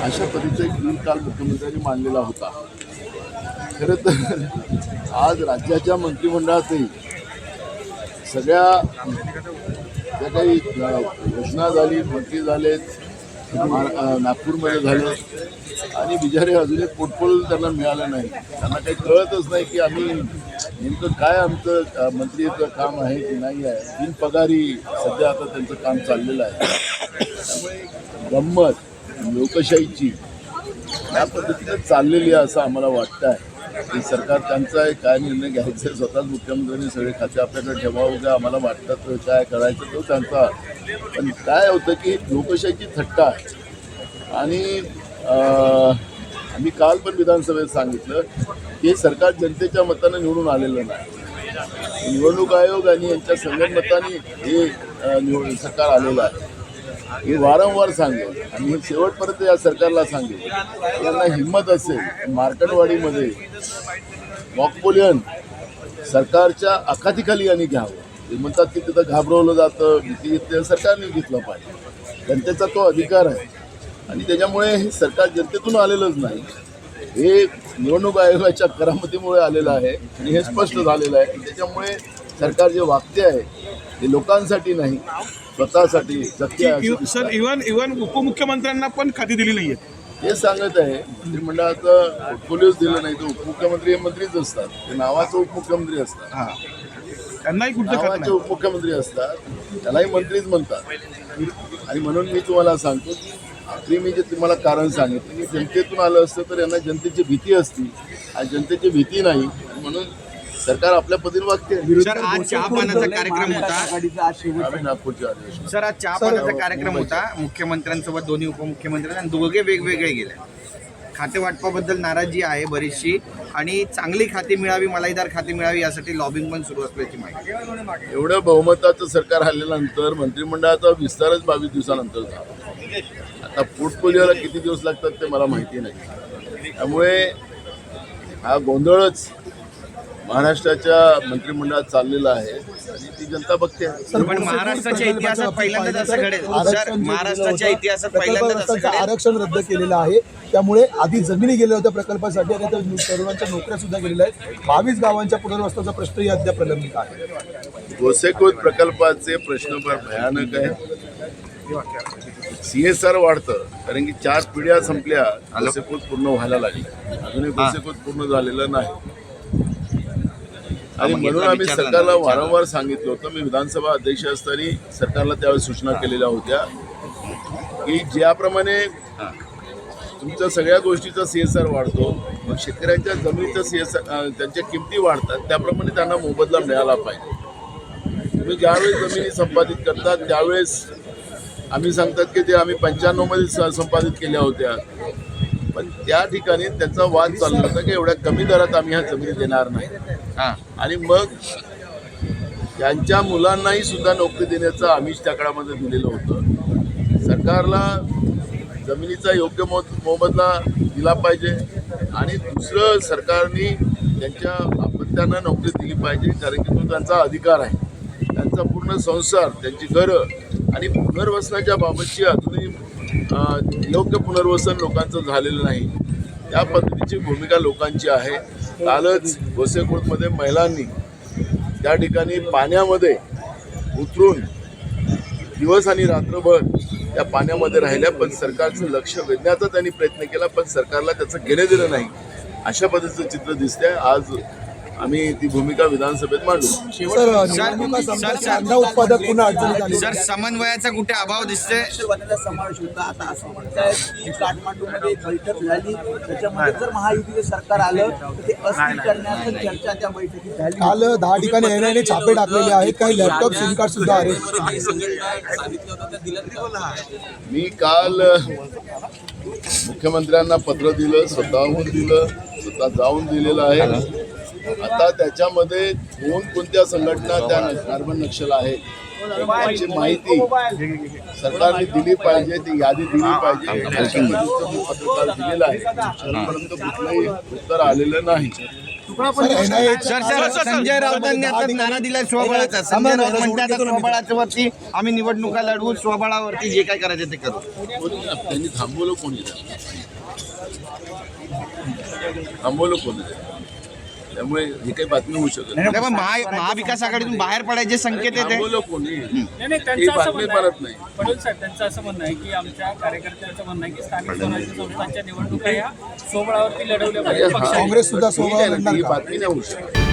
अशा पद्धतीचा एक बिल काल मुख्यमंत्र्यांनी मांडलेला होता. खरं तर आज राज्याच्या मंत्रिमंडळातही सगळ्या ज्या काही घोषणा झाली, मंत्री झालेत, नागपूरमध्ये झाले आणि बिचारे अजून एक पोटफोल त्यांना मिळालं नाही. त्यांना काही कळतच नाही की आम्ही नेमकं काय आमचं मंत्रीचं काम आहे की नाही आहे. बिनपगारी सध्या आता त्यांचं काम चाललेलं आहे. त्यामुळे गंमत लोकशाहीची या पद्धतीनं चाललेली आहे असं आम्हाला वाटतं आहे. की सरकार त्यांचा आहे, काय निर्णय घ्यायचे स्वतःच मुख्यमंत्र्यांनी सगळे खाते आपल्याकडे ठेवावं का आम्हाला वाटतं काय करायचं तो त्यांचा. पण काय होतं की लोकशाहीची थट्टा आहे. आणि आम्ही काल पण विधानसभेत सांगितलं की सरकार जनतेच्या मतानं निवडून आलेलं नाही. निवडणूक आयोग आणि यांच्या संगनमताने हे सरकार आलेलं आहे. हे वारंवार सांगेल आणि हे शेवटपर्यंत या सरकारला सांगेल. त्यांना हिंमत असेल मार्कंडवाडीमध्ये मॉकपोलियन सरकारच्या आखातीखाली यांनी घ्यावं. ते म्हणतात की तिथं घाबरवलं जातं, भीती घेतली, सरकारने घेतलं पाहिजे. जनतेचा तो अधिकार आहे आणि त्याच्यामुळे हे सरकार जनतेतून आलेलंच नाही. हे निवडणूक आयोगाच्या करामतीमुळे आलेलं आहे आणि हे स्पष्ट झालेलं आहे. त्याच्यामुळे सरकार जे वागते आहे हे लोकांसाठी नाही, स्वतःसाठी शक्य आहे. सर इव्हन उपमुख्यमंत्र्यांना पण खाती दिली नाहीये. हे सांगत आहे मंत्रिमंडळाचं पोर्टफोलिओच दिलं नाही. तर उपमुख्यमंत्री हे मंत्रीच असतात, ते नावाचे उपमुख्यमंत्री असतात. त्यांनाही कुठं नावाचे उपमुख्यमंत्री असतात, त्यालाही मंत्रीच म्हणतात. आणि म्हणून मी तुम्हाला सांगतो की आखरी मी जे तुम्हाला कारण सांगितलं की जनतेतून आलं असतं तर यांना जनतेची भीती असती. आणि जनतेची भीती नाही म्हणून सरकार आपल्या पद्धतीने वागते. सर आज चहापानाचा कार्यक्रम होता. आम्ही नागपूरच्या अधिवेशनात सर आज चहापानाचा कार्यक्रम होता मुख्यमंत्र्यांसोबत, दोन्ही उपमुख्यमंत्री आणि दोघे वेगवेगळे गेले. खाते वाटपाबद्दल नाराजी आहे बरीचशी आणि चांगली खाती मिळावी, मलाईदार खाती मिळावी यासाठी लॉबिंग पण सुरू असल्याची माहिती. एवढं बहुमताचं सरकार हल्ल्यानंतर मंत्रिमंडळाचा विस्तारच 22 दिवसानंतर झाला. आता पोर्टफोलिओला किती दिवस लागतात ते मला माहिती नाही. त्यामुळे हा गोंधळच महाराष्ट्राच्या मंत्रिमंडळात चाललेला आहे आणि ती जनता बघते. पण महाराष्ट्राच्या इतिहासात पहिल्यांदाच असं घडेल सर. महाराष्ट्राच्या इतिहासात पहिल्यांदाच असं घडेल. आरक्षण रद्द केलेलं आहे. त्यामुळे आधी जमिनी गेल्या होत्या प्रकल्पासाठी आणि आता तरुणांच्या नोकऱ्या सुद्धा गेलेल्या आहेत. 22 गावांच्या पुनर्वसनाचा प्रश्नही अद्याप प्रलंबित आहे. गोसेखुर्द प्रकल्पाचे प्रश्न फार भयानक आहे. CSR वाढतं कारण की 4 पिढ्या संपल्या, गोसेखुर्द पूर्ण व्हायला लागली. अजूनही गोसेखुर्द पूर्ण झालेलं नाही. आणि म्हणून आम्ही सरकारला वारंवार सांगितलं होतं. मी विधानसभा अध्यक्ष असताना सरकारला त्यावेळेस सूचना केलेल्या होत्या की ज्याप्रमाणे तुमच्या सगळ्या गोष्टीचा CSR वाढतो, मग शेतकऱ्यांच्या जमिनीचा CSR त्यांच्या किमती वाढतात, त्याप्रमाणे त्यांना मोबदला मिळाला पाहिजे. तुम्ही ज्यावेळेस जमिनी संपादित करतात त्यावेळेस आम्ही सांगतात की ते आम्ही 95 मध्ये संपादित केल्या होत्या. पण त्या ठिकाणी त्याचा वाद चालला होता की एवढ्या कमी दरात आम्ही ह्या जमिनी देणार नाही. आणि मग त्यांच्या मुलांनाही सुद्धा नोकरी देण्याचं आमिष त्या काळामध्ये दिलेलं होतं. सरकारला जमिनीचा योग्य मोबदला दिला पाहिजे आणि दुसरं सरकारने त्यांच्या अपत्यांना नोकरी दिली पाहिजे कारण की तो त्यांचा अधिकार आहे. त्यांचा पूर्ण संसार, त्यांची घरं आणि पुनर्वसनाच्या बाबतची अजूनही योग्य पुनर्वसन लोकांचं झालेलं नाही. त्या पद्धतीची भूमिका लोकांची आहे. कालच गोसेखुर्दमध्ये महिलांनी त्या ठिकाणी पाण्यामध्ये उतरून दिवस आणि रात्रभर त्या पाण्यामध्ये राहिल्या. पण सरकारचं लक्ष वेधण्याचा त्यांनी प्रयत्न केला पण सरकारला त्याचं घेणं देणं नाही. अशा पद्धतीचं चित्र दिसतंय. आज आम्ही ती भूमिका विधानसभेत मांडू. कांदा उत्पादक पुन्हा अडचणीत आले. सर समन्वयाचा कुठे अभाव दिसतोय. समावेश होता. आता असं म्हणताय काठमांडूमध्ये बैठक झाली, त्याच्यामध्ये जर महायुतीचं सरकार आलं तर ते अस्थिर करण्याची चर्चा त्या बैठकीत झाली. काल 10 ठिकाणी NIA छापे टाकलेले आहेत. काही लॅपटॉप सिम कार्ड सुद्धा अरेस्ट. मी काल मुख्यमंत्र्यांना पत्र दिलं, स्वतःहून दिलं, स्वतः जाऊन दिलेलं आहे. आता त्याच्यामध्ये कोणत्या संघटना त्या कार्बन नक्षल आहेत याची माहिती सरकारने दिली पाहिजे, ती यादी दिली पाहिजे. पत्रकार दिलेलं आहे, अजूनपर्यंत कुठलंही उत्तर आलेलं नाही. सर संजय राऊतांनी आता नारा दिलाय स्वबळाचा. संजय राऊत म्हणतात आता स्वबळाच्या वरती आम्ही निवडणुका लढवू, स्वबळावरती जे काय करायचं ते करू. त्यांनी थांबवलं कोणी? थांबवलं कोणी? त्यामुळे ही काही बातमी होऊ शकत नाही. नाही, पण महाविकास आघाडीतून बाहेर पडायचे संकेत येते. थांबवलं कोणी? नाही ही त्यांचं असं बातमी म्हणणं परत आहे नाही. पडोल साहेब त्यांचं असं म्हणणं आहे की आमच्या कार्यकर्त्यांचं म्हणणं आहे की स्थानिक स्वराज्य संस्थांच्या निवडणुका या स्वबळावरती लढवल्या पाहिजे पक्षाने. काँग्रेस सुद्धा ठीक आहे ना, स्वभाव ही बातमी नाही होऊ शकत.